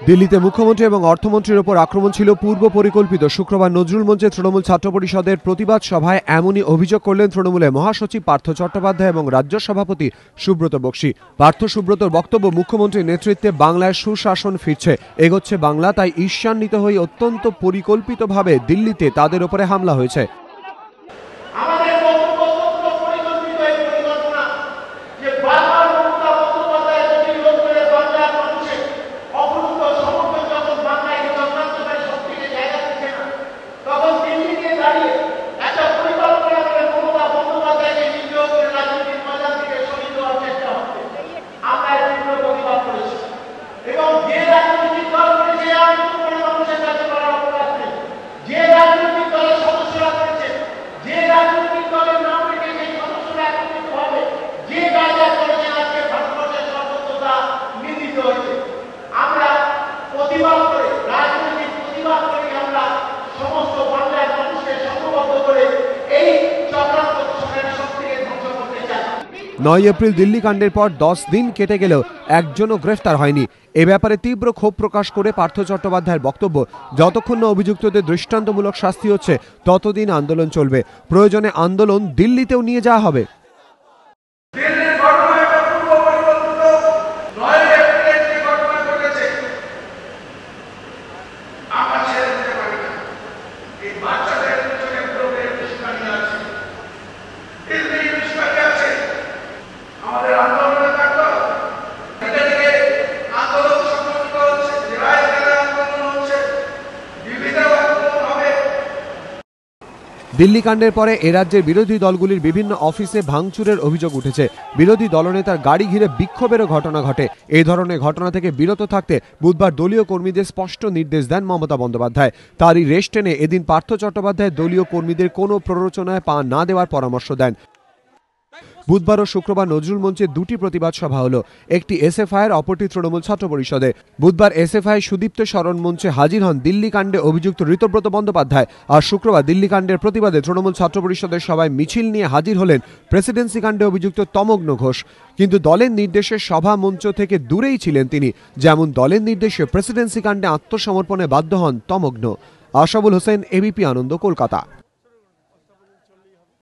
দিল্লিতে মুখ্যমন্ত্রী এবং অর্থমন্ত্রীর উপর আক্রমণ ছিল পূর্ব পরিকল্পিত। শুক্রবার নজরুল মঞ্চে তৃণমূল ছাত্র পরিষদের প্রতিবাদ সভায় এমনই অভিযোগ করলেন তৃণমূলের মহাসচিব পার্থ চট্টোপাধ্যায় এবং রাজ্য সভাপতি সুব্রত বক্সী। পার্থ সুব্রতর বক্তব্য, মুখ্যমন্ত্রীর নেতৃত্বে বাংলায় সুশাসন ফিরছে, এগোচ্ছে বাংলা, তাই ঈর্ষান্বিত হয়ে অত্যন্ত পরিকল্পিতভাবে দিল্লিতে তাদের উপরে হামলা হয়েছে। নয় এপ্রিল দিল্লি কাণ্ডের পর 10 দিন কেটে গেলেও একজনও গ্রেফতার হয়নি। এ ব্যাপারে তীব্র ক্ষোভ প্রকাশ করে পার্থ চট্টোপাধ্যায়ের বক্তব্য, যতক্ষণ না অভিযুক্তদের দৃষ্টান্তমূলক শাস্তি হচ্ছে ততদিন আন্দোলন চলবে, প্রয়োজনে আন্দোলন দিল্লিতেও নিয়ে যাওয়া হবে। দিল্লি কাণ্ডের পরে এ রাজ্যের বিরোধী দলগুলির বিভিন্ন অফিসে ভাঙচুরের অভিযোগ উঠেছে। বিরোধী দলনেতার গাড়ি ঘিরে বিক্ষোভেরও ঘটনা ঘটে। এই ধরনের ঘটনা থেকে বিরত থাকতে বুধবার দলীয় কর্মীদের স্পষ্ট নির্দেশ দেন মমতা বন্দ্যোপাধ্যায়। তারই রেশ টেনে এদিন পার্থ চট্টোপাধ্যায় দলীয় কর্মীদের কোনো প্ররোচনায় পা না দেওয়ার পরামর্শ দেন। বুধবার ও শুক্রবার নজরুল মঞ্চে দুটি প্রতিবাদ সভা হলো, একটি এসএফআই এর, অপরটি তৃণমূল ছাত্র পরিষদে। বুধবার এসএফআই সুদীপ্ত শরণ মঞ্চে হাজির হন দিল্লি কাণ্ডে অভিযুক্ত ঋতব্রত বন্দ্যোপাধ্যায়, আর শুক্রবার দিল্লি কাণ্ডের প্রতিবাদে তৃণমূল ছাত্র পরিষদের সভায় মিছিল নিয়ে হাজির হলেন প্রেসিডেন্সি কাণ্ডে অভিযুক্ত তমগ্ন ঘোষ। কিন্তু দলের নির্দেশে সভা মঞ্চ থেকে দূরেই ছিলেন তিনি, যেমন দলের নির্দেশে প্রেসিডেন্সি কাণ্ডে আত্মসমর্পণে বাধ্য হন তমগ্ন। আশাবুল হোসেন, এবিপি আনন্দ, কলকাতা।